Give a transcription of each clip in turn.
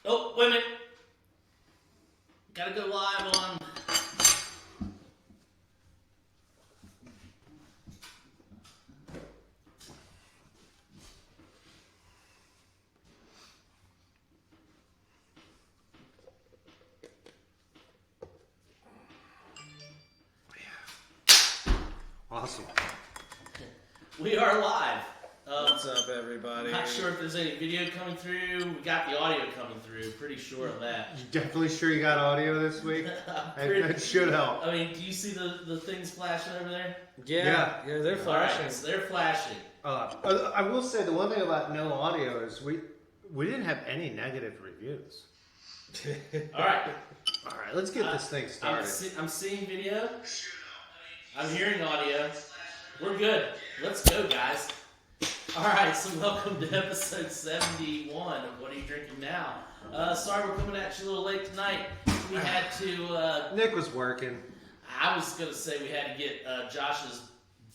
Oh, wait a minute. Gotta go live on. Awesome. We are live. What's up, everybody? Not sure if there's any video coming through. We got the audio coming through. Pretty sure of that. You definitely sure you got audio this week? That should help. I mean, do you see the things flashing over there? Yeah, they're flashing. Right, so they're flashing. I will say the one thing about no audio is we didn't have any negative reviews. All right, let's get this thing started. I'm seeing video. I'm hearing audio. We're good. Let's go, guys. All right, so welcome to episode 71 of What Are You Drinking Now? Sorry we're coming at you a little late tonight. We had to... Nick was working. I was going to say we had to get Josh's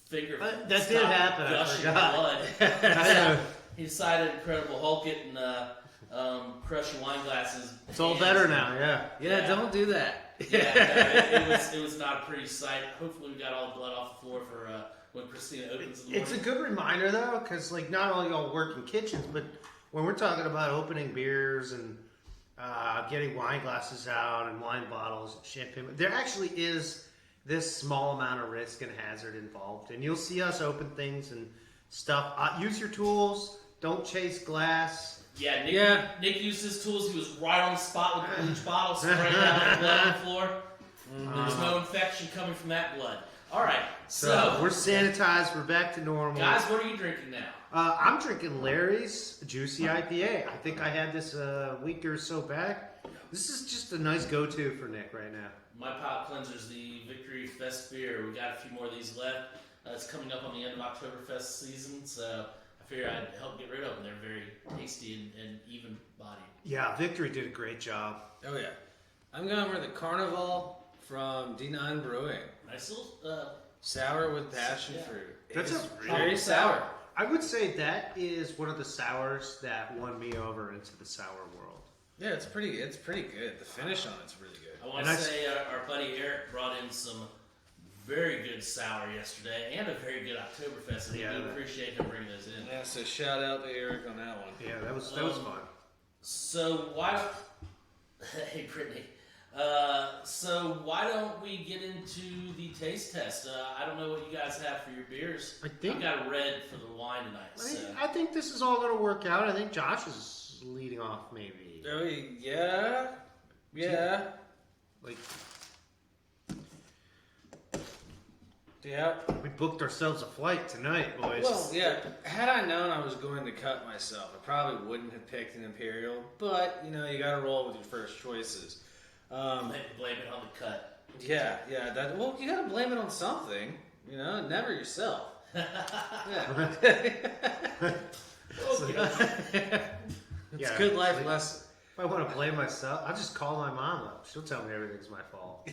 finger... That did happen, I forgot. Blood. He decided Incredible Hulk it and crush your wine glasses. It's all better now, yeah. Yeah, don't do that. It was not a pretty sight. Hopefully we got all the blood off the floor for... when Christina opens in the morning. It's a good reminder, though, because not only y'all work in kitchens, but when we're talking about opening beers and getting wine glasses out and wine bottles and champagne, there actually is this small amount of risk and hazard involved. And you'll see us open things and stuff. Use your tools. Don't chase glass. Yeah, Nick used his tools. He was right on the spot with each bottle, spraying out the blood on the floor. There's no infection coming from that blood. All right, so we're sanitized. We're back to normal. Guys, what are you drinking now? I'm drinking Larry's Juicy IPA. I think I had this a week or so back. This is just a nice go-to for Nick right now. My palate cleanser's the Victory Fest beer. We got a few more of these left. It's coming up on the end of Oktoberfest season, so I figured I'd help get rid of them. They're very tasty and even-bodied. Yeah, Victory did a great job. Oh, yeah. I'm going for the Carnival from D9 Brewing. Nice little... sour with passion fruit. That's it's a very sour. I would say that is one of the sours that won me over into the sour world. Yeah, it's pretty good. The finish on it's really good. I want to say our buddy Eric brought in some very good sour yesterday and a very good Oktoberfest, and we do appreciate him bringing those in. Yeah, so shout out to Eric on that one. Yeah, that was fun. So why don't... Hey, Brittany. So why don't we get into the taste test? I don't know what you guys have for your beers. I've got a red for the wine tonight. I think this is all going to work out. I think Josh is leading off, maybe. Oh, yeah. Yeah. We booked ourselves a flight tonight, boys. Well, yeah. Had I known I was going to cut myself, I probably wouldn't have picked an Imperial. But, you got to roll with your first choices. Blame it on the cut. Yeah. Well, you gotta blame it on something, never yourself. Yeah. It's a good life lesson. If I want to blame myself, I'll just call my mom up. She'll tell me everything's my fault.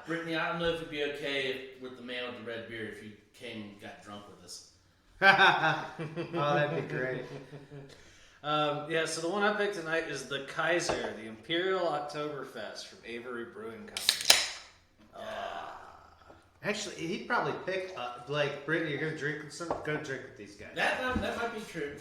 Brittany, I don't know if it'd be okay with the man with the red beard if you came and got drunk with us. Oh, that'd be great. So the one I picked tonight is the Kaiser, the Imperial Oktoberfest from Avery Brewing Company. Actually, he'd probably pick, Brittany, you're going to drink with something? Go drink with these guys. That might be true.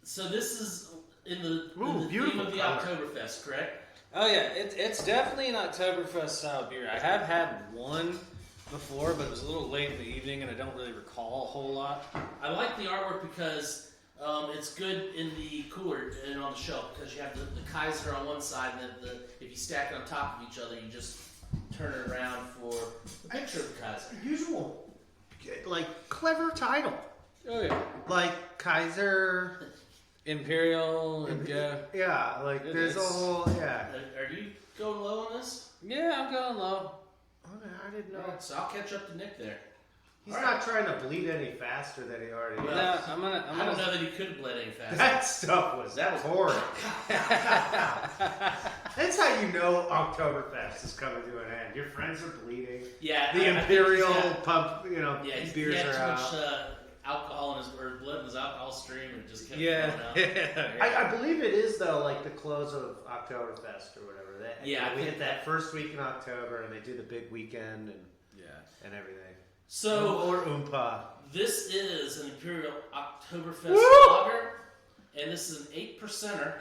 So this is in the theme of the Oktoberfest, correct? Oh yeah, it's definitely an Oktoberfest style beer. I have had one before, but it was a little late in the evening, and I don't really recall a whole lot. I like the artwork because it's good in the cooler and on the shelf because you have the Kaiser on one side, and then if you stack it on top of each other, you just turn it around for the picture of the Kaiser. Usual, clever title. Oh yeah, Kaiser, Imperial, yeah. There's a whole Are you going low on this? Yeah, I'm going low. Okay, I didn't know. So I'll catch up to Nick there. He's not trying to bleed any faster than he already is. No, I don't know that he could have bled any faster. That stuff was horrid. That's how you know Oktoberfest is coming to an end. Your friends are bleeding. Yeah. The Imperial pump, beers are out. Alcohol in his, or blood in his alcohol all stream and just kept Yeah. going up. I believe it is though, like the close of Oktoberfest or whatever. Yeah, we I hit think that first week in October, and they do the big weekend and everything. So or Oompa. this is an Imperial Oktoberfest Woo! lager, and this is an 8%er.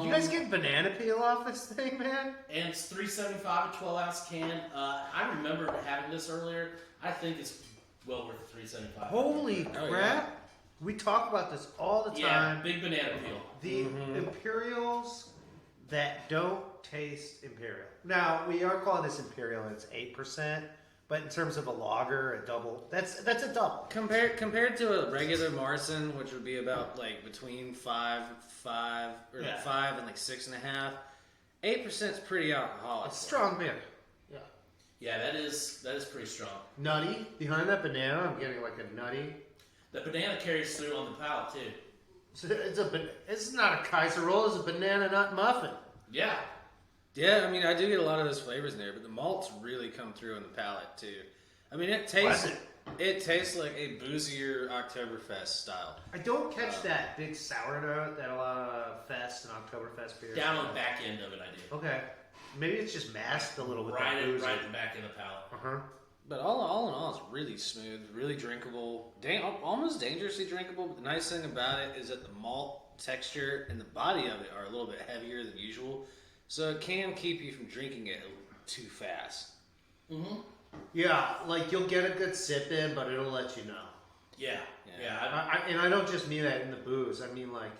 You guys get banana peel off this thing, man? And it's $3.75 a 12-ounce can. I remember having this earlier. I think it's well worth $3.75. Holy crap! yeah. We talk about this all the Yeah, time. big banana peel. The Imperials that don't taste Imperial. Now we are calling this Imperial, and it's 8%. But in terms of a lager, a double, that's a double. Compared to a regular Marson, which would be about like between 5 and like 6.5, 8% is pretty alcoholic. It's strong beer. Yeah. Yeah, that is pretty strong. Nutty. Behind that banana, I'm getting like a nutty. The banana carries through on the palate too. So it's not a Kaiser roll, it's a banana nut muffin. Yeah. Yeah, I mean, I do get a lot of those flavors in there, but the malts really come through on the palate too. I mean, it tastes like a boozier Oktoberfest style. I don't catch that big sour note that a lot of Fest and Oktoberfest beers Down on have. the back end of it, I do. Okay. Maybe it's just masked a little with Right that at boozy. the back end of the palate. Uh-huh. But all in all, it's really smooth, really drinkable, almost dangerously drinkable. But the nice thing about it is that the malt texture and the body of it are a little bit heavier than usual, so it can keep you from drinking it too fast. Mm-hmm. Yeah, like you'll get a good sip in, but it'll let you know. Yeah. And I don't just mean that in the booze. I mean like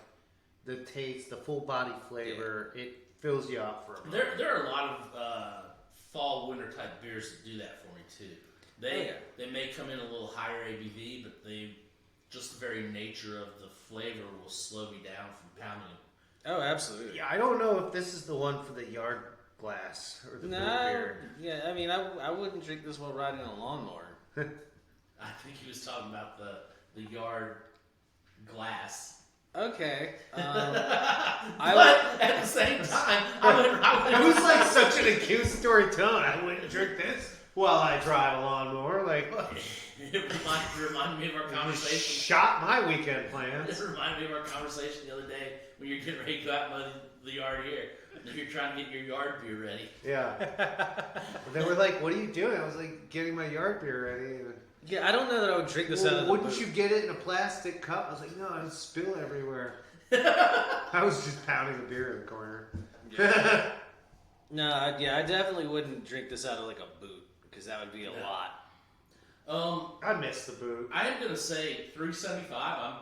the taste, the full body flavor. It fills you up for a moment. There are a lot of fall winter type beers that do that for me too. They may come in a little higher ABV, but just the very nature of the flavor will slow me down from pounding it. Oh, absolutely. Yeah, I don't know if this is the one for the yard glass or the beer. Yeah, I mean, I wouldn't drink this while riding a lawnmower. I think he was talking about the yard glass. Okay. But at the same time, I It was like such an accusatory tone. I wouldn't drink this while I drive a lawnmower. Like, it reminded me of our conversation. Shot my weekend plans. This reminded me of our conversation the other day when you're getting ready to go out and mow the yard here. And you're trying to get your yard beer ready. Yeah. They were like, "What are you doing?" I was like, "Getting my yard beer ready." Yeah, I don't know that I would drink this out of the wouldn't boot. you get it in a plastic cup? I was like, "No, I'd spill everywhere." I was just pounding the beer in the corner. Yeah. No, I definitely wouldn't drink this out of like a boot because that would be a lot. I miss the boot. I am gonna say $3.75. I'm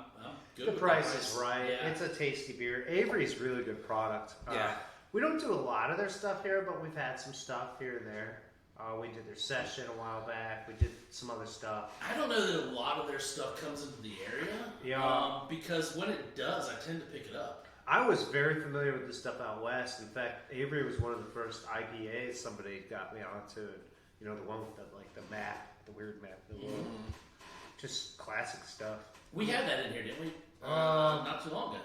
good. The with price is right. Yeah. It's a tasty beer. Avery's really good product. Yeah. We don't do a lot of their stuff here, but we've had some stuff here and there. We did their session a while back. We did some other stuff. I don't know that a lot of their stuff comes into the area. Yeah. Because when it does, I tend to pick it up. I was very familiar with this stuff out west. In fact, Avery was one of the first IPAs somebody got me onto. You know, the one with the map, the weird map of the world. Just classic stuff. We had that in here, didn't we? Not too long ago.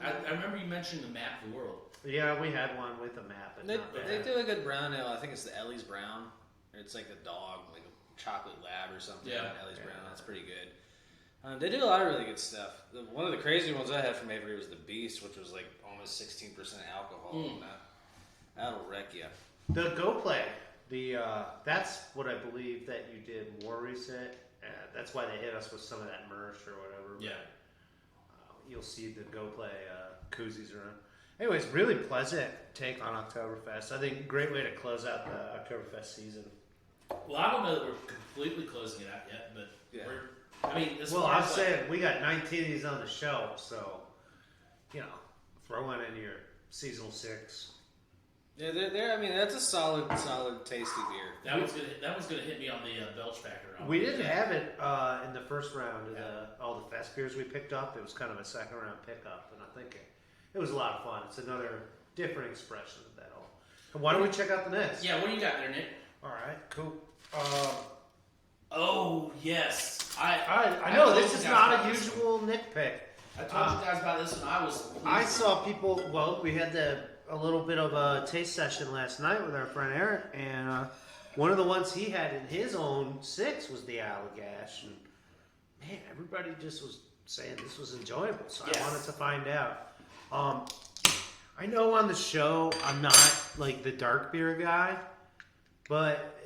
I remember you mentioning the map of the world. Yeah, we had one with a map. But They do a good brown ale. I think it's the Ellie's Brown. It's like the dog, like a chocolate lab or something. Yeah. Ellie's Brown. That's pretty good. They do a lot of really good stuff. One of the crazy ones I had from Avery was the Beast, which was like almost 16% alcohol. And that'll wreck you. The Go Play. That's what I believe that you did more recent. That's why they hit us with some of that merch or whatever. Yeah. You'll see the Go Play koozies around. Anyways, really pleasant take on Oktoberfest. I think great way to close out the Oktoberfest season. Well, I don't know that we're completely closing it out yet, but I'm saying we got 19 of these on the shelf, so throw one in your seasonal 6. Yeah, I mean, that's a solid, tasty beer. That one's gonna hit me on the Belch Packer. We didn't have it in the first round of all the fest beers we picked up. It was kind of a second round pickup, and I think it was a lot of fun. It's another different expression of that all. And why don't we check out the next? Yeah, what do you got there, Nick? All right, cool. Oh yes, I know this is not a usual Nick pick. I told you guys about this when I was. I saw people. Well, we had a little bit of a taste session last night with our friend Eric, and one of the ones he had in his own 6 was the Allagash, and man, everybody just was saying this was enjoyable, so Yes. I wanted to find out. I know on the show I'm not like the dark beer guy, but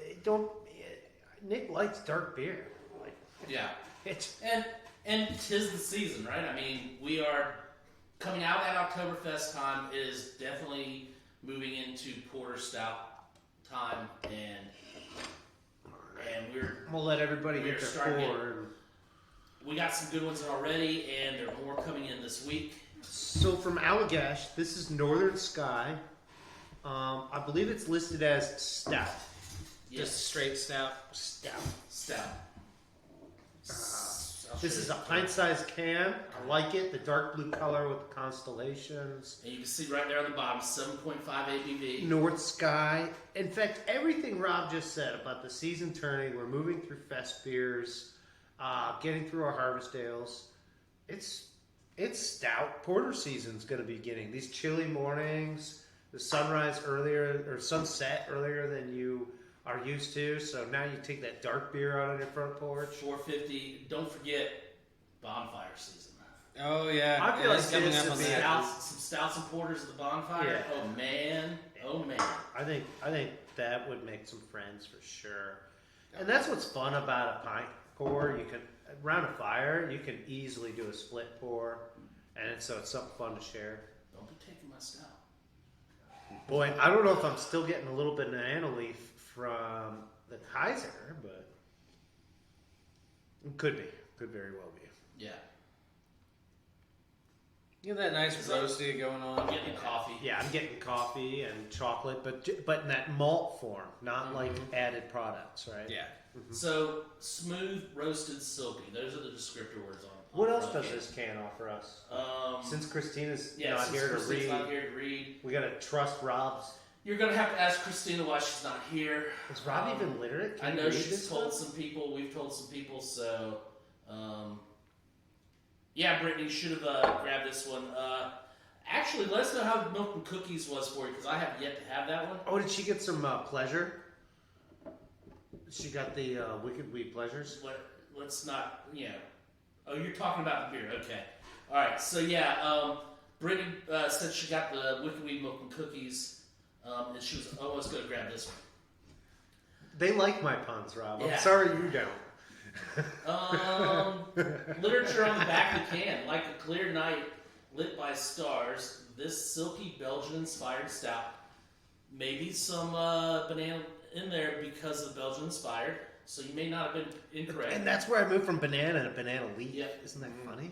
Nick likes dark beer. Like, Yeah. it's And 'tis the season, right? I mean, we are coming out at Oktoberfest time. It is definitely moving into Porter Stout time, and we'll let everybody we're get their starting pour. we got some good ones in already, and there are more coming in this week. So from Allagash, this is Northern Sky. I believe it's listed as stout. Just straight stout. Stout. This is a pint-sized can. I like it. The dark blue color with the constellations. And you can see right there on the bottom, 7.5 ABV. North Sky. In fact, everything Rob just said about the season turning, we're moving through fest beers, getting through our harvest ales. It's stout. Porter season's going to be beginning. These chilly mornings, the sunrise earlier or sunset earlier than you are used to. So now you take that dark beer out on your front porch. 450. Don't forget bonfire season. Oh yeah, I feel yeah, like it's coming this up would on be that. Some stouts and porters at the bonfire. Yeah. Oh man. Oh man. I think that would make some friends for sure. And that's what's fun about a pint pour. You can around a fire, you can easily do a split pour, and so it's something fun to share. Don't be taking my stout. Boy, I don't know if I'm still getting a little bit of banana leaf from the Kaiser, but it could be. Could very well be. Yeah. You have that nice roasty going I'm on. getting coffee. Yeah, I'm getting coffee and chocolate, but in that malt form, not like added products, right? Yeah. So smooth, roasted, silky. Those are the descriptor words on. What else front does can. this can offer us? Since Since Christina's yeah, not since here to Christine's read, not here to read, we gotta trust Rob's. you're gonna have to ask Christina why she's not here. Is Rob even literate? Can I he know read she's this told stuff? some people. We've told some people. So, yeah, Brittany should have grabbed this one. Actually, let us know how Milk and Cookies was for you because I have yet to have that one. Oh, did she get some pleasure? She got the Wicked Weed Pleasures. Let's not, Oh, you're talking about the beer. Okay. All right. So yeah, Brittany said she got the Wicked Weed Milk and Cookies, and she was almost going to grab this one. They like my puns, Rob. Yeah. I'm sorry you don't. Literature on the back of the can, like a clear night lit by stars. This silky Belgian-inspired stout. Maybe some banana in there because of Belgian-inspired. So you may not have been incorrect. And that's where I moved from banana to banana leaf. Yep. Isn't that funny?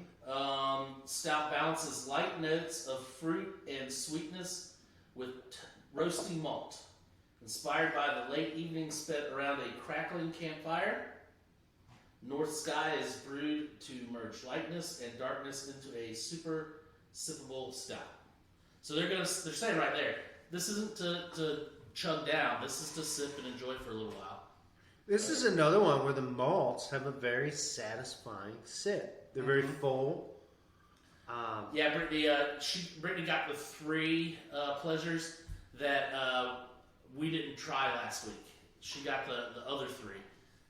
Stout balances light notes of fruit and sweetness with roasting malt. Inspired by the late evening spent around a crackling campfire, North Sky is brewed to merge lightness and darkness into a super sippable stout. So they're saying right there, this isn't to chug down. This is to sip and enjoy for a little while. This is another one where the malts have a very satisfying sip. They're very full. Yeah, Brittany got the three pleasures that we didn't try last week. She got the other three.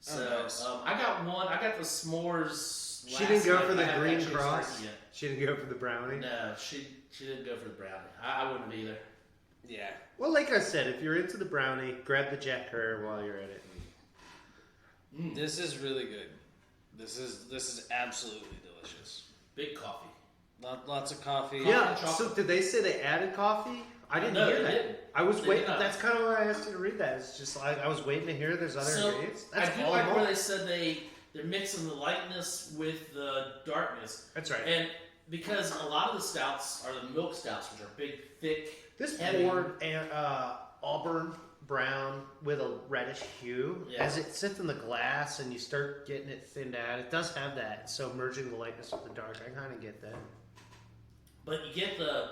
So nice. I got one. I got the s'mores. She didn't go last for night, the but I haven't green actually cross. started yet. She didn't go for the brownie. No, she didn't go for the brownie. I wouldn't either. Yeah. Well, like I said, if you're into the brownie, grab the Jack Herr while you're at it. This is really good. This is absolutely delicious. Big coffee. Lots of coffee. Yeah. chocolate. So did they say they added coffee? I didn't No, hear they that. didn't. I was They waiting. did not. That's kind of why I asked you to read that. It's just like I was waiting to hear there's other So ingredients. I That's do all like malt. where they said they're mixing the lightness with the darkness. That's right. And because a lot of the stouts are the milk stouts, which are big, thick. This heavy. poured auburn brown with a reddish hue. Yeah. As it sits in the glass and you start getting it thinned out, it does have that. So merging the lightness with the dark, I kind of get that. But you get the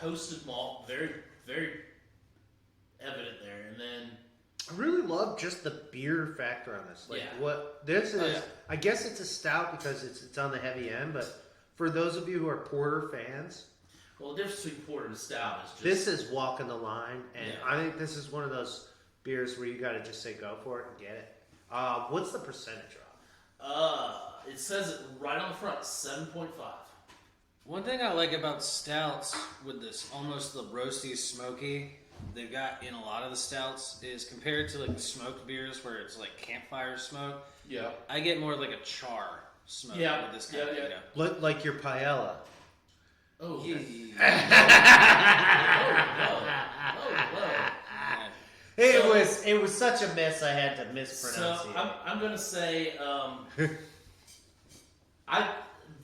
toasted malt, very, very evident there. And then I really love just the beer factor on this. Like Yeah. what this is, Oh, yeah. I guess it's a stout because it's on the heavy end. But for those of you who are porter fans, well, the difference between porter and stout is just this is walking the line, and Yeah. I think this is one of those beers where you got to just say go for it and get it. What's the percentage, Rob? It says it right on the front, 7.5. One thing I like about stouts with this almost the roasty, smoky they've got in a lot of the stouts is compared to like the smoked beers where it's like campfire smoke. Yeah. I get more like a char smoke with this kind of, you know. Like your paella. Oh. Yeah. It was such a mess I had to mispronounce So it. I'm gonna say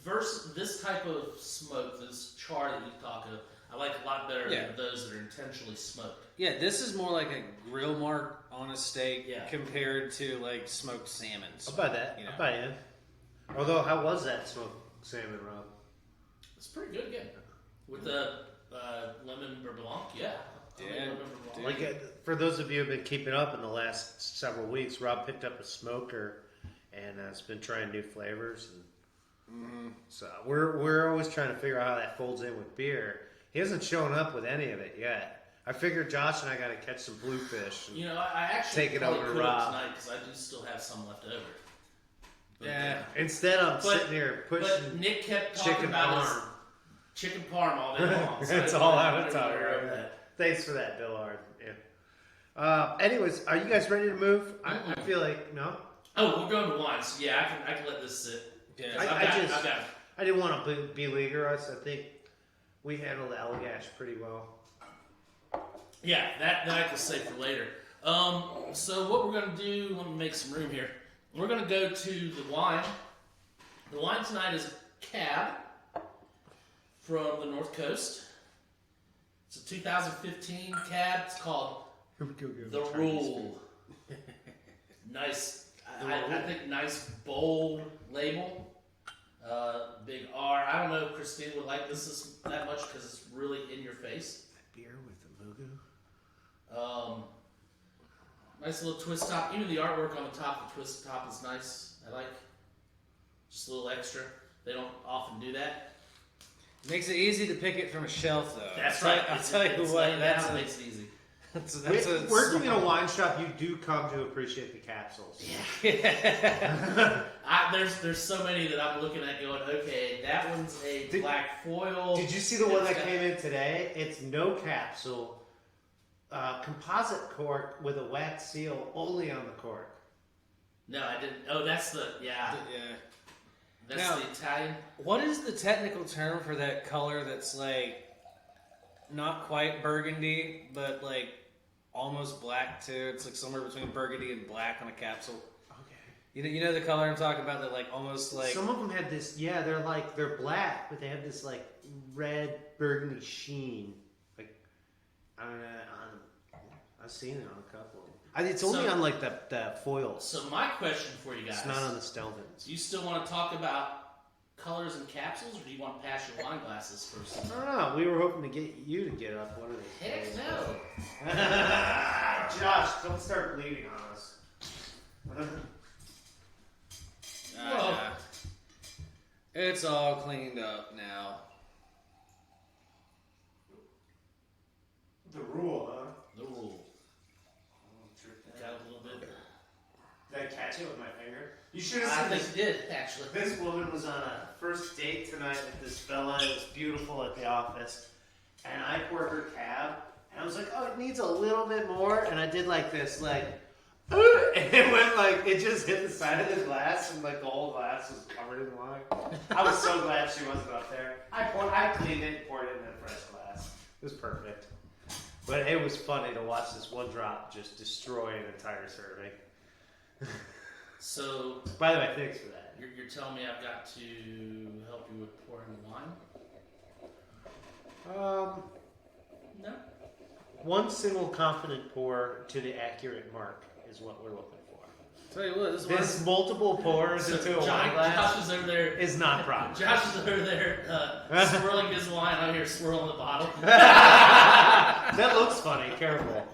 versus this type of smoke, this char that you talk of, I like a lot better than those that are intentionally smoked. Yeah, this is more like a grill mark on a steak compared to like smoked salmon. I'll buy that. You know? I'll buy it. Although, how was that smoked salmon, Rob? It's pretty good again. With the lemon beurre blanc, yeah. Yeah. Like for those of you who've been keeping up in the last several weeks, Rob picked up a smoker and has been trying new flavors. And so we're always trying to figure out how that folds in with beer. He hasn't shown up with any of it yet. I figured Josh and I got to catch some bluefish. You know, I actually take it probably over to could Rob tonight because I do still have some left over. Yeah. Instead, I'm sitting here But pushing Nick kept talking chicken about parm. his chicken parm all day long. So That's all I would talk about. Thanks for that, Bill Hard. Yeah. Anyways, are you guys ready to move? I feel like no. Oh, we're going to wine. So yeah, I can let this sit. Yeah. I didn't want to be leaguer-us. I think we handled Allagash pretty well. Yeah, that I can save for later. So what we're going to do, let me make some room here. We're going to go to the wine. The wine tonight is Cab from the North Coast. It's a 2015 Cab. It's called The Rule. Nice, I think nice, bold label. Big R. I don't know if Christine would like this that much because it's really in your face. Beer with the mugu. Nice little twist top. Even the artwork on the top, the twist top is nice. I like. Just a little extra. They don't often do that. Makes it easy to pick it from a shelf, though. That's right. I'll tell you what. That makes it easy. Working in a wine shop, you do come to appreciate the capsules. Yeah. There's so many that I'm looking at going, okay, that one's a black foil. Did you see the one that came in today? It's no capsule, composite cork with a wax seal only on the cork. No, I didn't. Oh, that's the That's now, the Italian. What is the technical term for that color that's like not quite burgundy, but like almost black too? It's like somewhere between burgundy and black on a capsule. Okay. You know the color I'm talking about? That like almost like some of them had this. Yeah, they're black, but they have this like red burgundy sheen. Like I've seen it on a couple of them. It's only on like the foils. So my question for you guys. It's not on the Stelvins. Do you still want to talk about colors and capsules, or do you want to pass your wine glasses first? I don't know. We were hoping to get you to get up one of these. Heck no. Josh, don't start bleeding on us. It's all cleaned up now. The rule, huh? The Rule. Got a little bit. Did I catch it with my finger? You should I have seen think this. you did, actually. This woman was on a first date tonight with this fella. It was beautiful at the office. And I poured her cab. And I was like, oh, it needs a little bit more. And I did like this, like, and it went like, it just hit the side of the glass. And like the whole glass was covered in wine. I was so glad she wasn't up there. I cleaned it and poured it in a fresh glass. It was perfect. But it was funny to watch this one drop just destroy an entire serving. So, By the way, thanks for that. you're telling me I've got to help you with pouring the wine? No. One single confident pour to the accurate mark is what we're looking for. Tell you what, This multiple pours into a wine glass Josh is over there. is not proper. Josh is over there swirling his wine. I'm here swirling the bottle. That looks funny. Careful.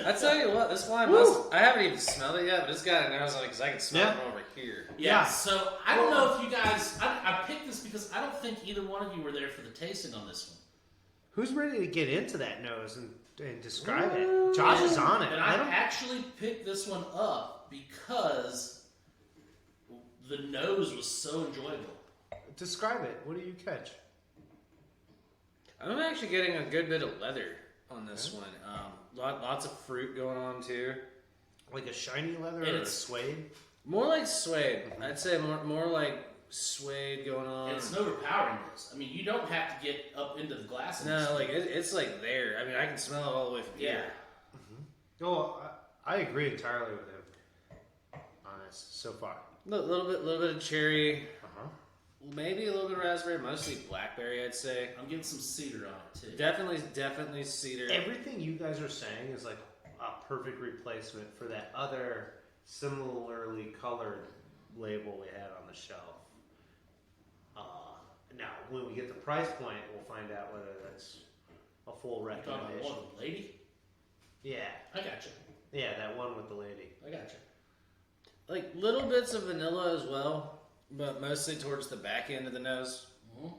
I tell you what, this wine must. I haven't even smelled it yet, but it's got a nose on it because I can smell it from over here. Yeah, so I don't know if you guys. I picked this because I don't think either one of you were there for the tasting on this one. Who's ready to get into that nose and describe it? Josh is on it. And I actually picked this one up because the nose was so enjoyable. Describe it. What do you catch? I'm actually getting a good bit of leather on this one. Lots of fruit going on too. Like a shiny leather And or a it's- suede? More like suede. I'd say more like suede going on. It's an overpowering nose. I mean, you don't have to get up into the glass. No, like it's like there. I mean, I can smell it all the way from Yeah. here. Oh, I agree entirely with him on this so far. Little bit of cherry, Uh-huh. maybe a little bit of raspberry, mostly blackberry. I'd say. I'm getting some cedar on it too. Definitely cedar. Everything you guys are saying is like a perfect replacement for that other similarly colored label we had on the shelf. Now, when we get the price point, we'll find out whether that's a full You're talking about recommendation. one with the lady? Yeah, I got you. yeah, that one with the lady. I got you. Like little bits of vanilla as well, but mostly towards the back end of the nose. Mhm.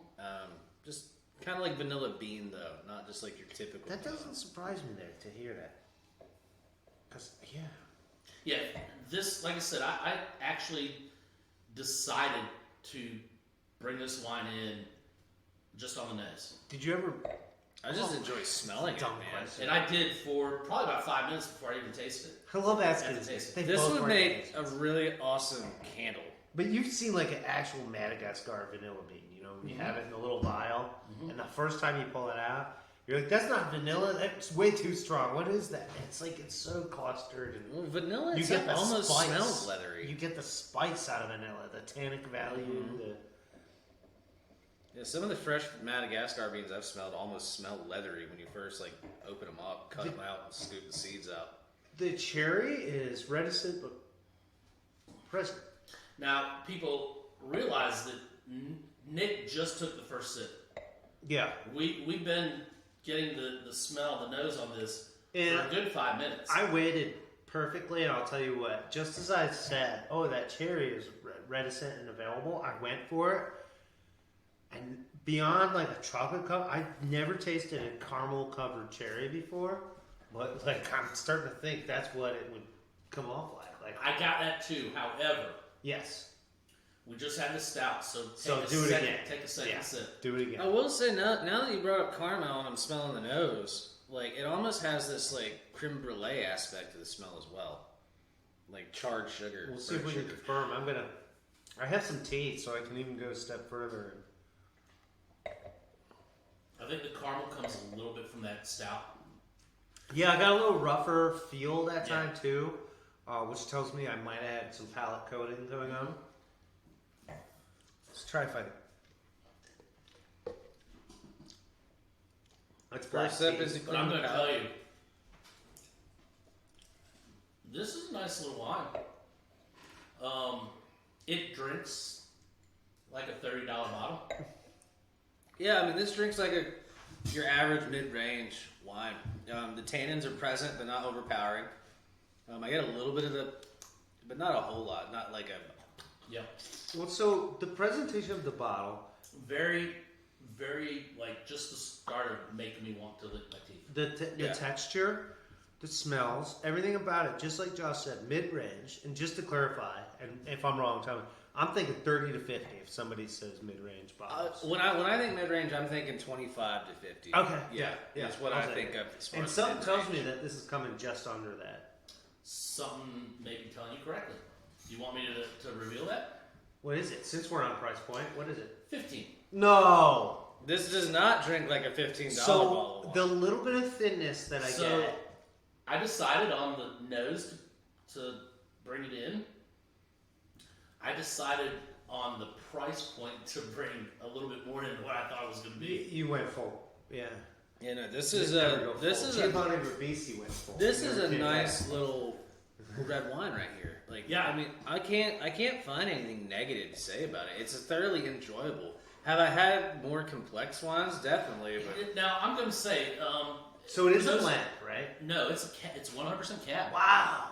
Just kind of like vanilla bean though, not just like your typical. That doesn't surprise me there to hear that. Because, yeah. Yeah, this, like I said, I actually decided to bring this wine in just on the nose. Did you ever... I just enjoy smelling it, Dumb man. question. And I did for probably about 5 minutes before I even tasted it. I love asking. Have to taste it. They This both would work make amazing. a really awesome candle. But you've seen like an actual Madagascar vanilla bean, you know, when you have it in a little vial, and the first time you pull it out, you're like, that's not vanilla, that's way too strong. What is that? It's like, it's so clustered. And Well, vanilla you itself get the almost spice. smells leathery. You get the spice out of vanilla, the tannic value. Yeah, some of the fresh Madagascar beans I've smelled almost smell leathery when you first like open them up, cut them out, and scoop the seeds out. The cherry is reticent but present. Now, people realize that Nick just took the first sip. Yeah. We've been getting the smell, the nose on this And for a good 5 minutes. I waited perfectly, and I'll tell you what, just as I said, oh, that cherry is reticent and available, I went for it. And beyond like a chocolate cup, I've never tasted a caramel covered cherry before. But like I'm starting to think that's what it would come off like. I got that too. However, Yes. we just had the stout, so Do it again. Take a second Yeah. sip. Do it again. I will say now that you brought up caramel and I'm smelling the nose, like it almost has this like creme brulee aspect to the smell as well, like charred sugar. We'll see if we burnt can sugar. confirm. I have some teeth, so I can even go a step further. I think the caramel comes a little bit from that stout. Yeah, I got a little rougher feel that Yeah. time too, which tells me I might have had some palate coating going on. Let's try if I. That's black First sip tea. is the But I'm cream going to palate. tell you, this is a nice little wine. It drinks like a $30 bottle. Yeah, I mean this drink's like your average mid-range wine. The tannins are present, but not overpowering. I get a little bit of the, but not a whole lot. Not like a. Yep. Well, so the presentation of the bottle, Very, very, like, just the start of making me want to lick my teeth. the Yeah. texture, the smells, everything about it, just like Josh said, mid-range. And just to clarify, and if I'm wrong, tell me. I'm thinking 30 to 50 if somebody says mid-range bottles. When I think mid-range, I'm thinking 25 to 50. Okay, Yeah, yeah, that's what I'll I say think that. of as far And as something tells mid-range. me that this is coming just under that. Something maybe telling you correctly. Do you want me to reveal that? What is it? Since we're on price point, what is it? 15. No. This does not drink like a $15 So bottle of the wine. little bit of thinness that I So get. I decided on the nose to bring it in. I decided on the price point to bring a little bit more than what I thought it was going to be. You went full. Yeah. You know, this is You never a go this full. is Giovanni a Ribisi went full. this You is never a came nice back. little red wine right here. Like, Yeah. I mean, I can't find anything negative to say about it. It's thoroughly enjoyable. Have I had more complex wines? Definitely, but Now I'm going to say, So it is a those- blend, right? no, it's 100% cab. Wow.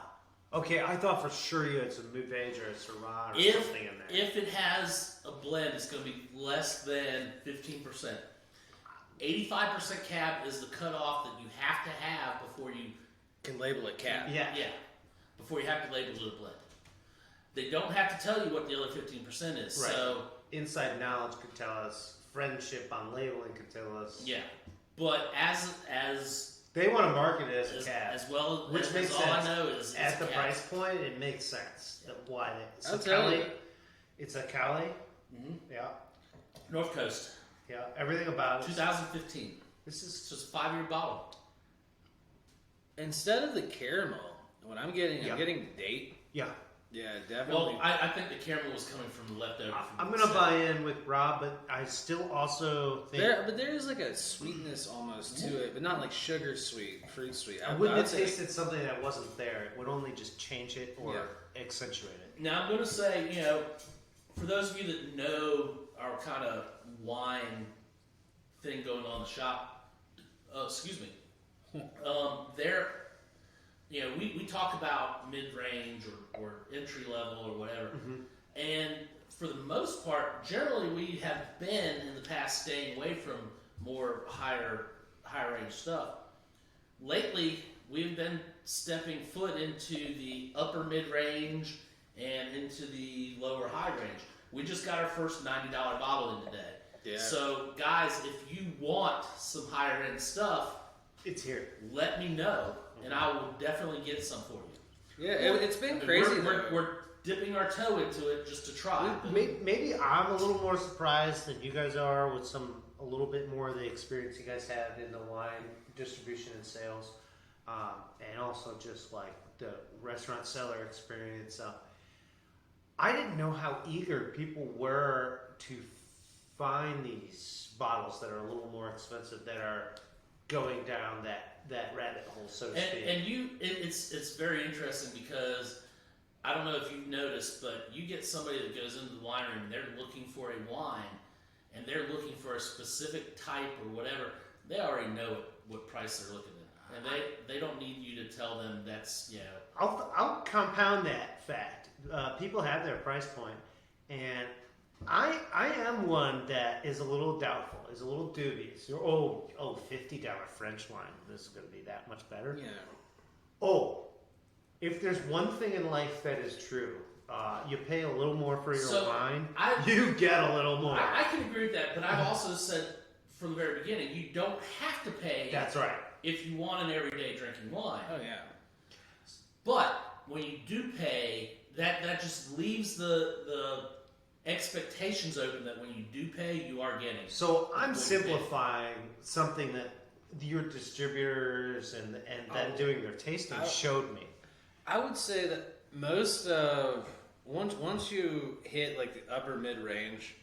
Okay, I thought for sure you had some mid-range or a Syrah or something in there. If it has a blend, it's going to be less than 15%. 85% cab is the cutoff that you have to have before you can label it cab. Yeah. before you have to label it a blend. they don't have to tell you what the other 15% is. Right. So inside knowledge could tell us. Friendship on labeling could tell us. yeah, but as they want to market it as a cab, as well, which makes all sense. I know is At the a cab. price point, it makes sense. Why they? I'll tell you. It's a Cali. Mm-hmm. Yeah, North Coast, yeah. Everything about it. 2015. This It's is just a 5-year bottle. Instead of the caramel, what I'm getting, Yeah. I'm getting the date. yeah. Yeah, definitely. Well, I think the caramel was coming from the leftover. I'm gonna buy in with Rob, but I still also think but there is like a sweetness almost to it, but not like sugar sweet, fruit sweet. I wouldn't would have say- tasted something that wasn't there. It would only just change it or accentuate it. Now I'm going to say, for those of you that know our kind of wine thing going on in the shop, excuse me, there, we talk about mid-range or entry level or whatever, and for the most part, generally we have been in the past staying away from more higher range stuff. Lately, we've been stepping foot into the upper mid-range and into the lower high range. We just got our first $90 bottle in today. Yeah. So, guys, if you want some higher end stuff, It's here. let me know, and I will definitely get some for you. Yeah, it's been I mean, crazy. We're dipping our toe into it just to try. but- Maybe I'm a little more surprised than you guys are with a little bit more of the experience you guys have in the wine distribution and sales, and also just like the restaurant cellar experience. I didn't know how eager people were to find these bottles that are a little more expensive, that are going down that rabbit hole, so to speak. And it's very interesting because I don't know if you've noticed, but you get somebody that goes into the wine room and they're looking for a wine and they're looking for a specific type or whatever. They already know what price they're looking at, and they don't need you to tell them that's I'll compound that fact. People have their price point, and I am one that is a little doubtful, is a little dubious. $50 French wine. This is going to be that much better. Yeah. Oh, if there's one thing in life that is true, you pay a little more for your wine. You get a little more. I can agree with that, but I've also said from the very beginning, you don't have to pay. That's right. If you want an everyday drinking wine. Oh yeah. But when you do pay, that just leaves the expectations open that when you do pay, you are getting. So I'm what you simplifying something that your distributors and them doing their tasting showed me. I would say that most of once you hit like the upper mid range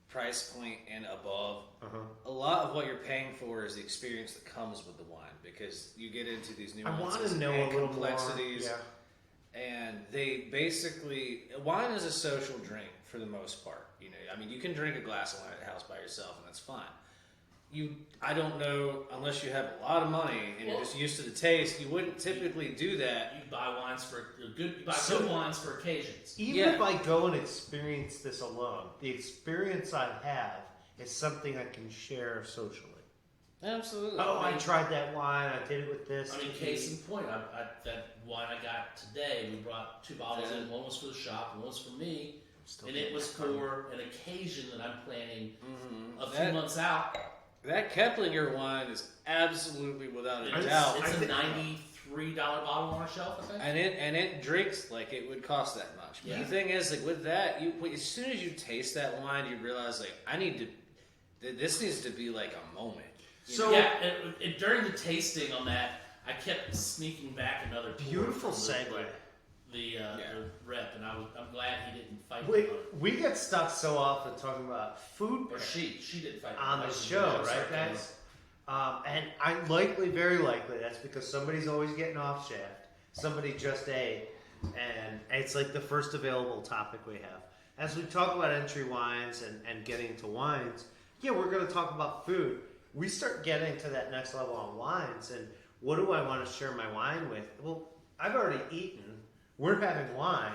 price point and above, a lot of what you're paying for is the experience that comes with the wine, because you get into these I want nuances to know and a little complexities. more. And they basically, wine is a social drink for the most part. I mean, you can drink a glass of wine at the house by yourself, and that's fine. I don't know, unless you have a lot of money and you're just used to the taste, you wouldn't typically do that. You buy wines good wines for occasions. Even if I go and experience this alone, the experience I have is something I can share socially. Absolutely. Oh, I tried that wine. I did it with this. I mean, case in point, that wine I got today, we brought 2 bottles in. One was for the shop, one was for me, and it was for an occasion that I'm planning a few months out. That Keplinger wine is absolutely without a It's doubt. a $93 bottle on our shelf, I think. And it drinks like it would cost that much. But the thing is, like with that, as soon as you taste that wine, you realize like this needs to be like a moment. So during the tasting on that, I kept sneaking back another pour beautiful from segue. The rep, and I'm glad he didn't fight. We get stuck so often talking about food. Or she didn't fight on the show, right, guys? And very likely, that's because somebody's always getting off shaft. Somebody just ate, and it's like the first available topic we have. As we talk about entry wines and getting to wines, we're going to talk about food. We start getting to that next level on wines, and what do I want to share my wine with? Well, I've already eaten. We're having wine.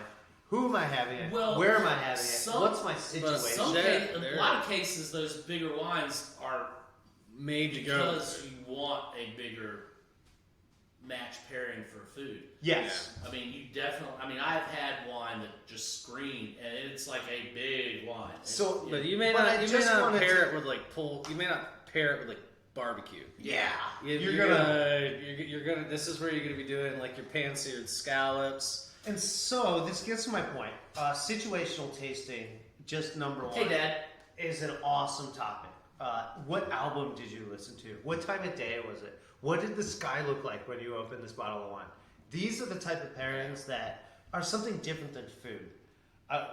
Who am I having it? Well, where am I having it? What's my situation? In a lot of cases, those bigger wines are made to go because you want a bigger match pairing for food. Yes. I mean, you definitely. I mean, I've had wine that just screamed, and it's like a big wine. So, But you may not. You may not pair it with like You may not pair it with like barbecue. Yeah. You're gonna. This is where you're gonna be doing like your pan-seared scallops. And so this gets to my point. Situational tasting, just number one. Hey, Dad. Is an awesome topic. What album did you listen to? What time of day was it? What did the sky look like when you opened this bottle of wine? These are the type of pairings that are something different than food.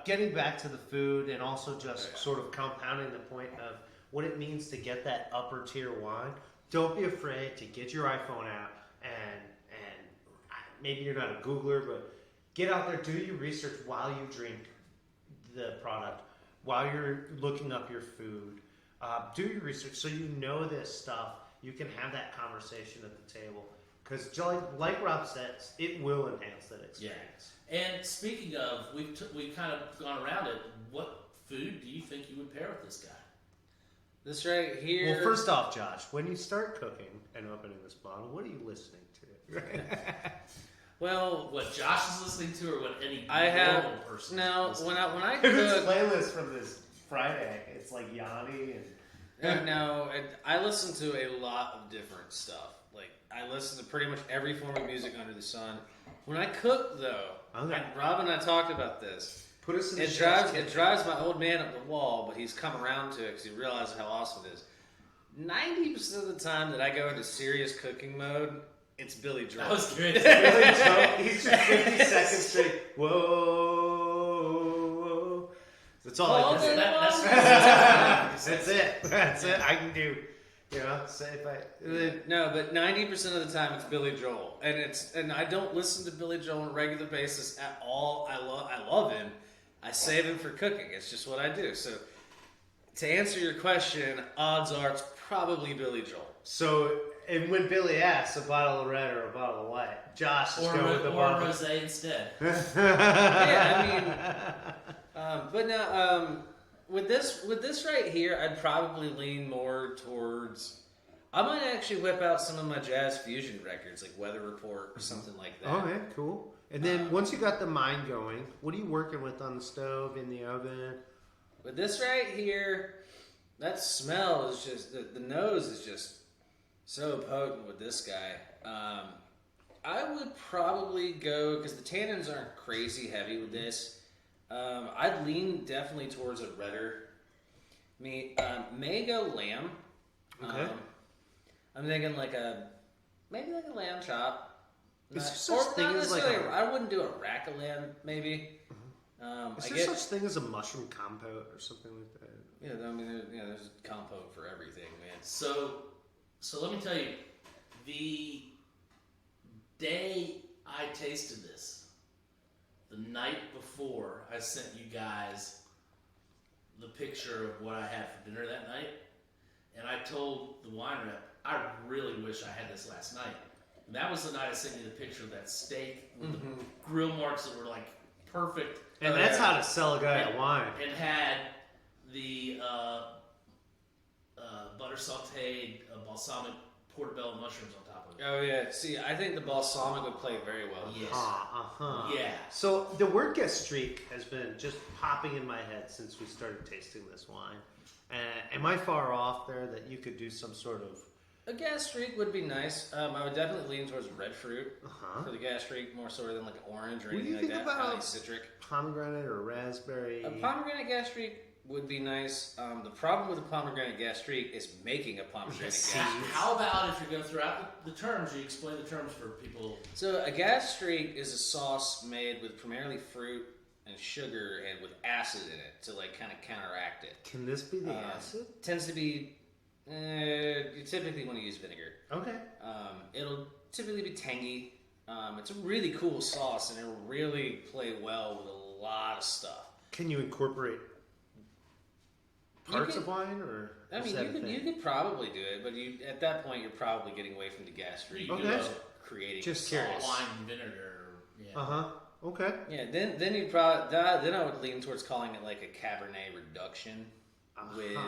Getting back to the food and also just sort of compounding the point of what it means to get that upper tier wine. Don't be afraid to get your iPhone out and maybe you're not a Googler, but get out there, do your research while you drink the product, while you're looking up your food. Do your research so you know this stuff. You can have that conversation at the table. Because like Rob says, it will enhance that experience. Yeah. And speaking of, we've kind of gone around it. What food do you think you would pair with this guy? This right here. Well, first off, Josh, when you start cooking and opening this bottle, what are you listening to? Well, what Josh is listening to, or what any normal person? No, when I This cook, playlist from this Friday, it's like Yanni and no, I listen to a lot of different stuff. Like I listen to pretty much every form of music under the sun. When I cook, though, Rob and I talked about this. put us in the It drives my old man up the wall, but he's come around to it because he realizes how awesome it is. 90% of the time that I go into serious cooking mode, it's Billy Joel. That was good. Billy Joel, he's just 50 seconds straight. Whoa, whoa. That's all I can do. That's it. That's it. I can do. You know, say if I. No, but 90% of the time it's Billy Joel, and I don't listen to Billy Joel on a regular basis at all. I love him. I save him for cooking. It's just what I do. So, to answer your question, odds are it's probably Billy Joel. So, and when Billy asks a bottle of red or a bottle of white, Josh is going with the bottle. Or rosé instead. Yeah, I mean, but now with this right here, I'd probably lean more towards. I might actually whip out some of my jazz fusion records, like Weather Report or something like that. Oh, yeah, cool. And then once you got the mind going, what are you working with on the stove, in the oven? With this right here, that smell is just the nose is just so potent with this guy. I would probably go because the tannins aren't crazy heavy with this. I'd lean definitely towards a redder. May go lamb. Okay. I'm thinking maybe like a lamb chop. Is there such thing as like I wouldn't do a rack of lamb, maybe. Is there such thing as a mushroom compote or something like that? Yeah, I mean, there's compote for everything, man. So let me tell you, the day I tasted this, the night before I sent you guys the picture of what I had for dinner that night, and I told the wine rep, I really wish I had this last night. And that was the night I sent you the picture of that steak with the grill marks that were like perfect. And that's how to sell a guy a wine. And had the butter sauteed balsamic portobello mushrooms on top of it. Oh yeah, see, I think the balsamic would play very well. Yes. Yeah. So the word gastrique has been just popping in my head since we started tasting this wine. Am I far off there that you could do some sort of... A gastrique would be nice. I would definitely lean towards red fruit for the gastrique, more so than like an orange or anything like that. Probably citric. Pomegranate or raspberry? A pomegranate gastrique would be nice. The problem with a pomegranate gastrique is making a pomegranate gastrique. How about if you're going to throw out the terms, you explain the terms for people? So a gastrique is a sauce made with primarily fruit and sugar and with acid in it to like kind of counteract it. Can this be the acid? Tends to be. You typically want to use vinegar. Okay. It'll typically be tangy. It's a really cool sauce, and it'll really play well with a lot of stuff. Can you incorporate parts of wine, or I mean, you could probably do it, but at that point you're probably getting away from the gastrique. Okay. Creating just salt, curious. wine, and vinegar. Yeah. Okay. Yeah. Then you probably I would lean towards calling it like a Cabernet reduction with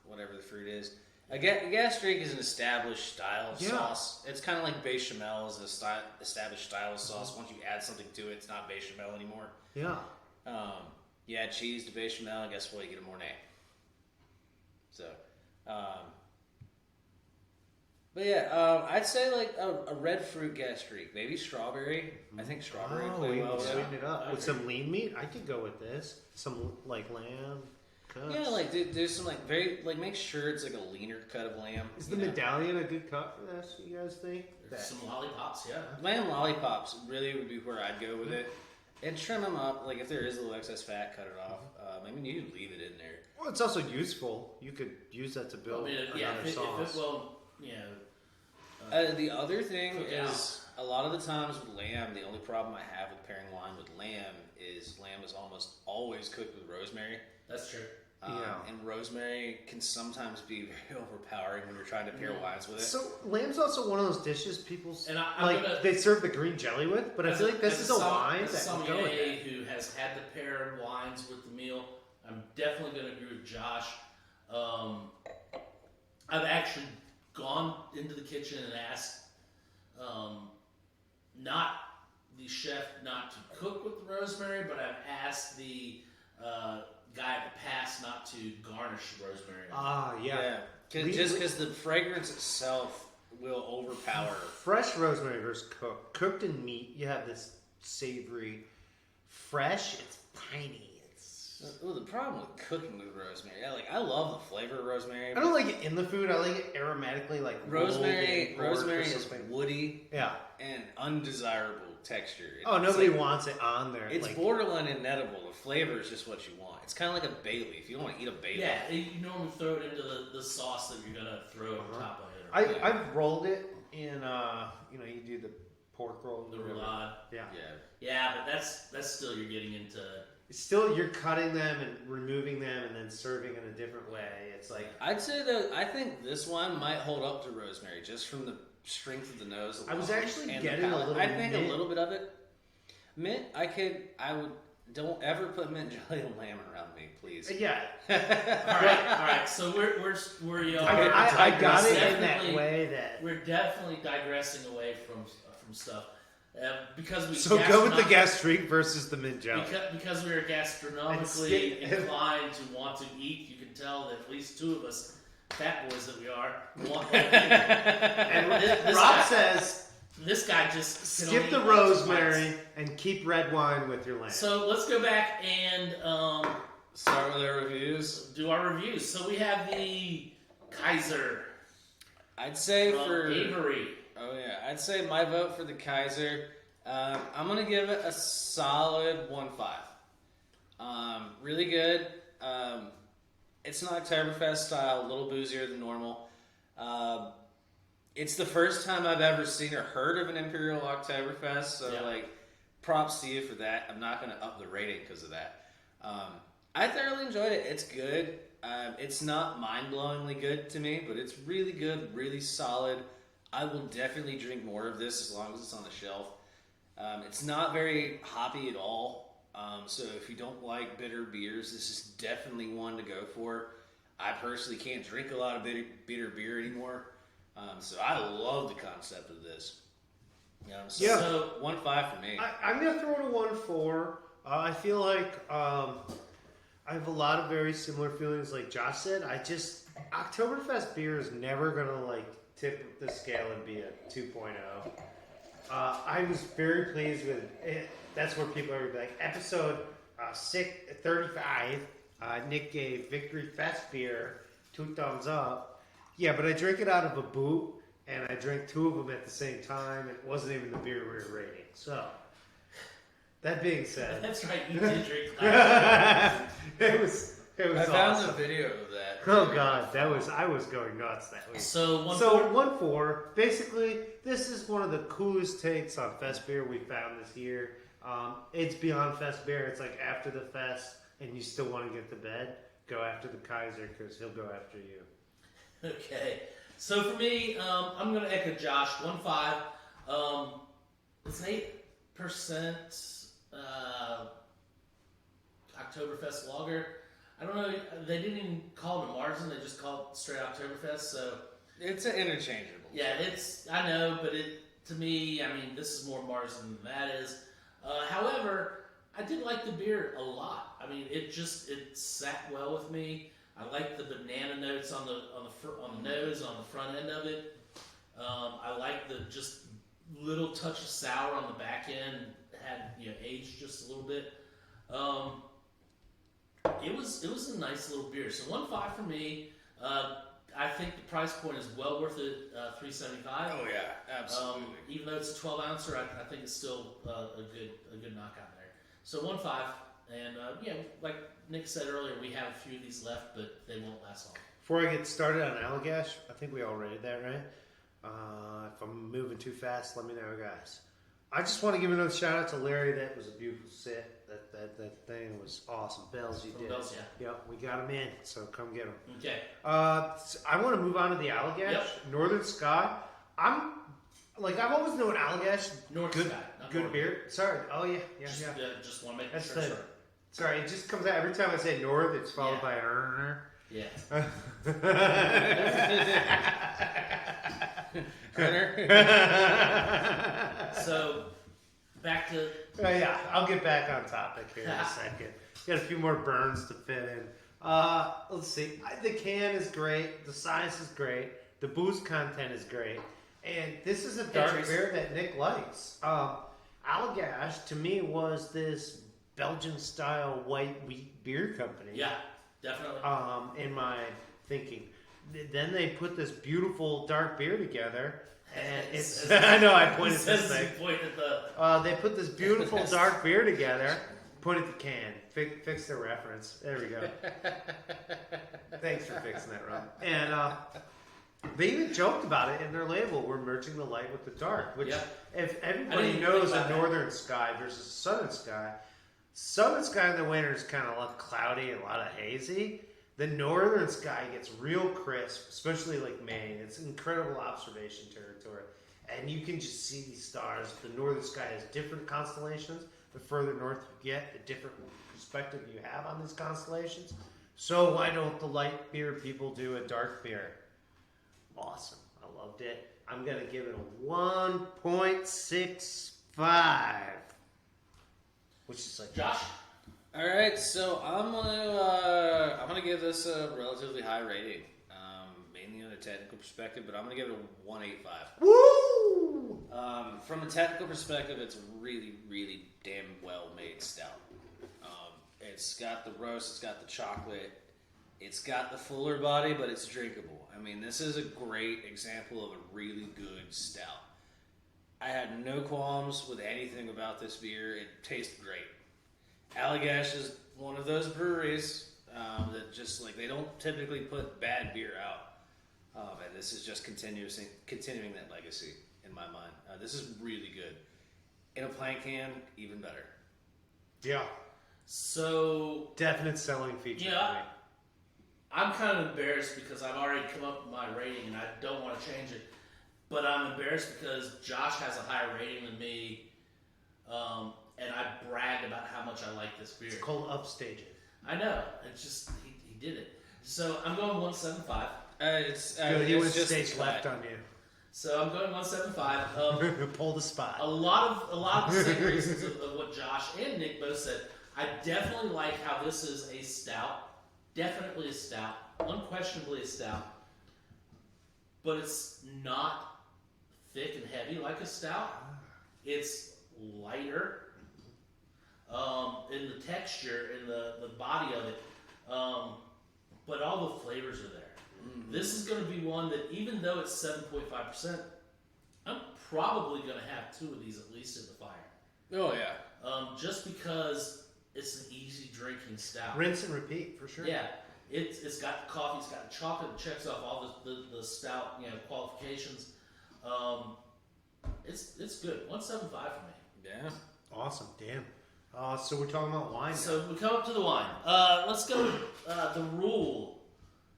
whatever the fruit is. A gastrique is an established style of Yeah. sauce. It's kind of like bechamel is a established style of sauce. Once you add something to it, it's not bechamel anymore. Yeah. You add cheese to bechamel, and guess what? You get a Mornay. So, but yeah, I'd say like a red fruit gastrique, maybe strawberry. I think strawberry would play we well can with sweeten that. it up with some lean meat. I could go with this. Some like lamb cuts. Yeah, like do some like very like make sure it's like a leaner cut of lamb. Is the you know? medallion a good cut for this? You guys think? Some lollipops, yeah. Lamb lollipops really would be where I'd go with it, and trim them up. Like if there is a little excess fat, cut it off. I mean, you can leave it in there. Well, it's also useful. You could use that to build another sauce. The other thing cook is a lot of the times with lamb, the only problem I have with pairing wine with lamb is almost always cooked with rosemary. That's true. And rosemary can sometimes be very overpowering when you're trying to pair wines with it. So lamb's also one of those dishes people And they serve the green jelly with, but I feel like this is a wine that can go with sommelier it. who has had to pair wines with the meal, I'm definitely going to agree with Josh. I've actually gone into the kitchen and asked not the chef not to cook with the rosemary, but I've asked the guy at the pass not to garnish the rosemary. Yeah. Just because the fragrance itself will overpower. Fresh rosemary versus cooked in meat, you have this savory. Fresh, it's piney. Well, the problem with cooking with rosemary, I love the flavor of rosemary. I don't like it in the food. I like it aromatically, like rosemary. Rosemary is something. woody, Yeah. and undesirable texture. Oh, nobody wants it on there. It's borderline inedible. The flavor is just what you want. It's kind of like a bay leaf. You don't want to eat a bay leaf. Yeah, you normally throw it into the sauce that you're gonna throw on top of it. I've rolled it in. You do the pork roll, The roulade. Yeah, but that's still you're getting into. Still, you're cutting them and removing them and then serving in a different way. It's like I'd say that I think this one might hold up to rosemary just from the strength of the nose. I was actually and getting a little. I think mint. a little bit of it. Mint, I would. Don't ever put mint jelly and lamb around me, please. Yeah. all right. So we're I got it in that way that. We're definitely digressing away from stuff because we. So go with the gastrique versus the mint jelly. Because we are gastronomically inclined to want to eat. You can tell that at least two of us, fat boys that we are, want to eat. And Rob says. This guy just skip the rosemary and keep red wine with your lamb. So let's go back and start with our reviews. Do our reviews. So we have the Kaiser. I'd say for Avery. Oh yeah, I'd say my vote for the Kaiser. I'm gonna give it a solid 1.5. Really good. It's an Oktoberfest style, a little boozier than normal. It's the first time I've ever seen or heard of an Imperial Oktoberfest, so props to you for that. I'm not going to up the rating because of that. I thoroughly enjoyed it. It's good. It's not mind-blowingly good to me, but it's really good, really solid. I will definitely drink more of this as long as it's on the shelf. It's not very hoppy at all, so if you don't like bitter beers, this is definitely one to go for. I personally can't drink a lot of bitter beer anymore. So I love the concept of this. So 1.5 for me. I'm going to throw it a 1.4. I feel like I have a lot of very similar feelings like Josh said. Oktoberfest beer is never going to tip the scale and be a 2.0. I was very pleased with it. That's where people are going to be like, episode 35, Nick gave Victory Fest beer 2 thumbs up. Yeah, but I drank it out of a boot, and I drank 2 of them at the same time. It wasn't even the beer we were rating. So, that being said, that's right. You did drink. It was I found a video of that. Oh God, I was going nuts that week. So 1.4. Basically, this is one of the coolest takes on fest beer we found this year. It's beyond fest beer. It's like after the fest, and you still want to get to bed. Go after the Kaiser because he'll go after you. Okay, so for me, I'm going to echo Josh. 1.5. It's 8% Oktoberfest lager. I don't know. They didn't even call it a Marzen. They just called it straight Oktoberfest. So It's an interchangeable. yeah, it's. I know, but to me, I mean, this is more Marzen than that is. However, I did like the beer a lot. I mean, it sat well with me. I like the banana notes on the nose, on the front end of it. I like the just little touch of sour on the back end. Had aged just a little bit. It was a nice little beer. So 1.5 for me. I think the price point is well worth it. $3.75. Oh yeah, absolutely. Even though it's a 12 ouncer, I think it's still a good knockout there. So 1.5, and like Nick said earlier, we have a few of these left, but they won't last long. Before I get started on Allagash, I think we all rated that, right? If I'm moving too fast, let me know, guys. I just want to give another shout out to Larry. That was a beautiful set. That thing was awesome. Bells, you did. Bells, yeah. Yep, we got them in, so come get them. Okay. I want to move on to the Allagash Northern Sky. I've always known Allagash. Northern Sky. Good beer. Sorry. Oh yeah. Just want to make That's sure. Sorry, it just comes out every time I say North. It's followed by Yeah. So back to. I'll get back on topic here in a second. Got a few more burns to fit in. Let's see. The can is great. The size is great. The booze content is great. And this is a dark beer that Nick likes. Allagash, to me, was this Belgian-style white wheat beer company. Yeah, definitely. In my thinking. Then they put this beautiful dark beer together. And it's I know I pointed this thing. They put this beautiful dark beer together. Point at the can. Fix the reference. There we go. Thanks for fixing that, Rob. And they even joked about it in their label. We're merging the light with the dark. Which, if everybody knows a Northern Sky versus Southern Sky in the winter is kind of cloudy and a lot of hazy. The Northern Sky gets real crisp, especially like Maine. It's incredible observation territory. And you can just see these stars. The Northern Sky has different constellations. The further north you get, the different perspective you have on these constellations. So why don't the light beer people do a dark beer? Awesome. I loved it. I'm going to give it a 1.65. Which is like... Josh? All right, so I'm gonna give this a relatively high rating, mainly on a technical perspective, but I'm gonna give it a 1.85. Woo! From a technical perspective, it's a really, really damn well made stout. It's got the roast, it's got the chocolate, it's got the fuller body, but it's drinkable. I mean, this is a great example of a really good stout. I had no qualms with anything about this beer. It tastes great. Allagash is one of those breweries that just they don't typically put bad beer out, and this is just continuing that legacy in my mind. This is really good. In a pint can, even better. Yeah. So definite selling feature. Yeah. I'm kind of embarrassed because I've already come up with my rating and I don't want to change it. But I'm embarrassed because Josh has a higher rating than me. And I bragged about how much I like this beer. It's called upstaging. I know. It's just, he did it. So I'm going 1.75. He went stage left on you. So I'm going 1.75. Pull the spot. A lot of the same reasons of what Josh and Nick both said. I definitely like how this is a stout. Definitely a stout. Unquestionably a stout. But it's not thick and heavy like a stout. It's lighter. In the texture, in the body of it, but all the flavors are there. Mm-hmm. This is going to be one that, even though it's 7.5%, I'm probably going to have 2 of these at least in the fire. Oh yeah. Just because it's an easy drinking stout. Rinse and repeat for sure. Yeah, it's got the coffee, it's got the chocolate, it checks off all the stout qualifications. It's good. 1.75 for me. Yeah. Awesome. Damn. So we're talking about wine now. So we come up to the wine. Let's go with the rule.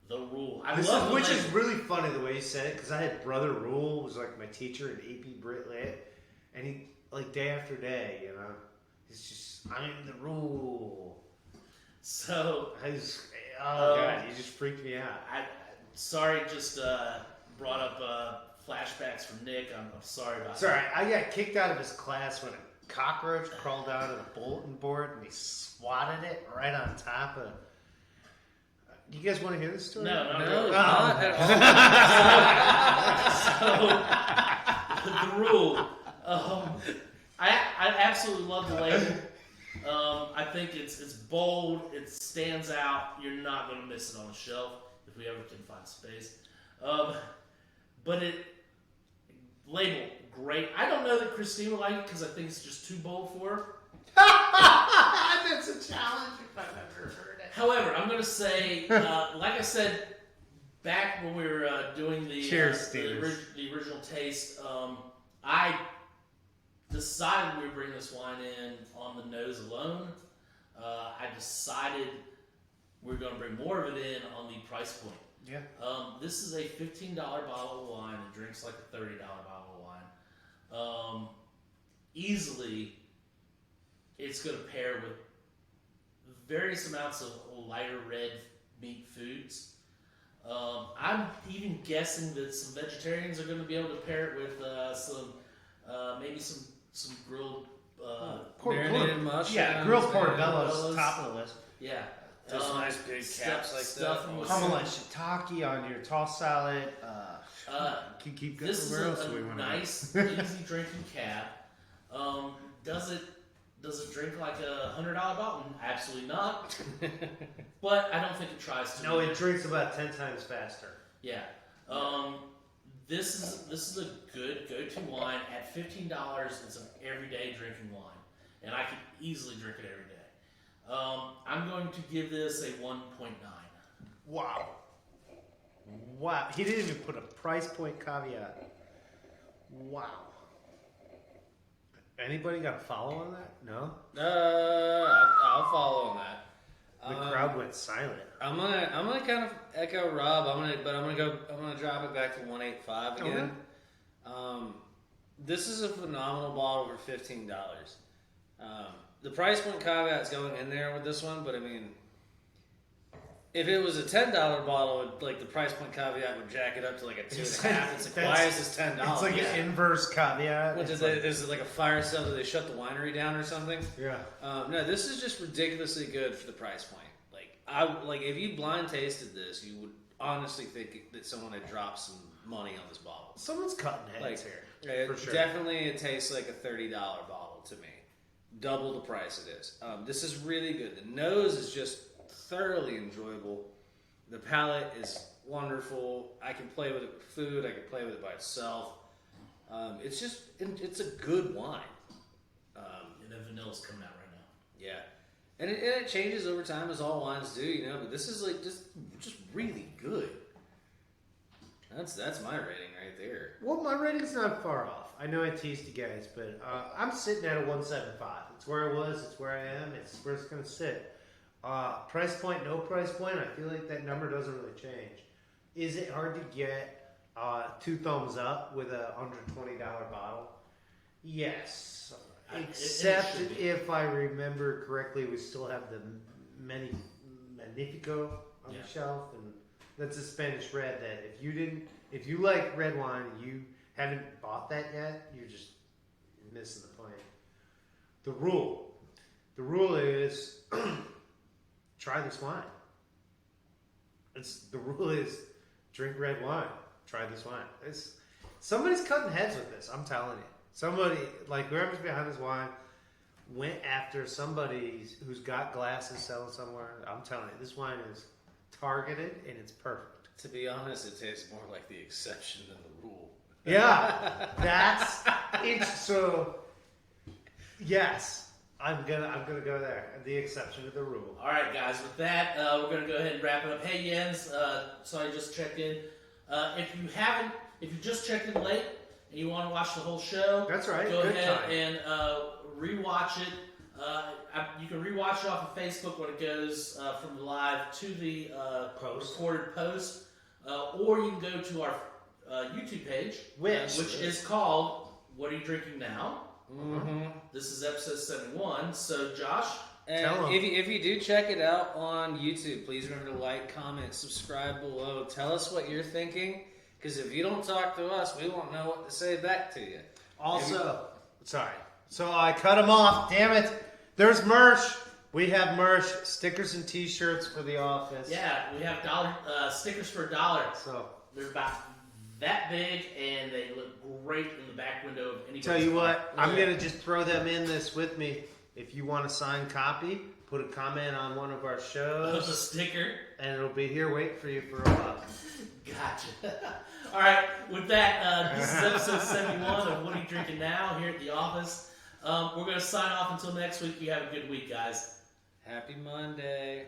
The rule. Which is really funny the way you said it, because I had Brother Rule, was like my teacher in AP Brit Lit, and he, day after day, he's just, I'm the rule. So, God, you just freaked me out. Sorry, just brought up flashbacks from Nick. I'm sorry about Sorry, that. I got kicked out of his class when a cockroach crawled out of the bulletin board and he swatted it right on top of. Do you guys want to hear this story? No, No, really. not at So, the rule. I absolutely love the label. I think it's bold. It stands out. You're not going to miss it on the shelf if we ever can find space. But it label great. I don't know that Christine would like it because I think it's just too bold for her. That's a challenge if I've ever heard it. However, I'm going to say, like I said, back when we were doing the original taste, I decided we would bring this wine in on the nose alone. I decided we were going to bring more of it in on the price point. Yeah. This is a $15 bottle of wine. It drinks like a $30 bottle of wine. Easily, it's going to pair with various amounts of lighter red meat foods. I'm even guessing that some vegetarians are going to be able to pair it with maybe some grilled marinated mushrooms. Yeah, grilled portobello's top of the list. Yeah. Those nice big caps like that. Caramel shiitake on your tossed salad. Keep going. This is Where else do we a want nice, easy drinking cab. Does it drink like a $100 bottle? Absolutely not. But I don't think it tries to. No, it drinks about 10 times faster. Yeah. This is a good go-to wine at $15. It's an everyday drinking wine, and I could easily drink it every day. I'm going to give this a 1.9. Wow. He didn't even put a price point caveat. Wow. Anybody got a follow on that? No? I'll follow on that. The crowd went silent. I'm gonna kind of echo Rob. I'm gonna drop it back to 185 again. Okay. This is a phenomenal bottle for $15. The price point caveat's going in there with this one, but I mean, if it was a $10 bottle, like the price point caveat would jack it up to like a 2.5. It's like, why is this $10? It's like an inverse caveat. Is it like a fire sale? Do they shut the winery down or something? Yeah. No, this is just ridiculously good for the price point. Like if you blind tasted this, you would honestly think that someone had dropped some money on this bottle. Someone's cutting heads here. For sure. Definitely, it tastes like a $30 bottle to me. Double the price it is. This is really good. The nose is just thoroughly enjoyable. The palate is wonderful. I can play with it with food. I can play with it by itself. It's a good wine. And the vanilla's coming out right now. Yeah. And it changes over time, as all wines do, you know. But this is like just really good. That's my rating right there. Well, my rating's not far off. I know I teased you guys, but I'm sitting at a 175. It's where I was. It's where I am. It's where it's going to sit. Price point, no price point. I feel like that number doesn't really change. Is it hard to get 2 thumbs up with a $120 bottle? Yes. Except if I remember correctly, we still have the Magnifico on the shelf, and that's a Spanish red that if you like red wine and you haven't bought that yet, you're just missing the point. The rule is try this wine. The rule is drink red wine. Try this wine. Somebody's cutting heads with this. I'm telling you. Somebody, like whoever's behind this wine, went after somebody who's got glasses selling somewhere. I'm telling you, this wine is targeted and it's perfect. To be honest, it tastes more like the exception than the rule. Yeah, that's it. So, yes, I'm gonna go there. The exception to the rule. All right, guys. With that, we're gonna go ahead and wrap it up. Hey, Jens. So I just checked in. If you just checked in late and you want to watch the whole show, that's right. Go Good ahead time. and rewatch it. You can rewatch it off of Facebook when it goes from the live to the recorded post, or you can go to our YouTube page, which is called "What Are You Drinking Now?" Mm-hmm. This is episode 71. So, Josh, And Tell 'em. if you do check it out on YouTube, please remember to like, comment, subscribe below. Tell us what you're thinking, because if you don't talk to us, we won't know what to say back to you. Also, sorry. So I cut him off. Damn it. There's merch. We have merch, stickers and T-shirts for the office. Yeah, we have stickers for $1. So They're about that big, and they look great in the back window of any. tell you what, I'm gonna just throw them in this with me. If you want a signed copy, put a comment on one of our Of a shows, sticker. and it'll be here waiting for you for a while. Gotcha. All right, with that, this is episode 71 of What Are You Drinking Now here at the office. We're going to sign off until next week. You have a good week, guys. Happy Monday.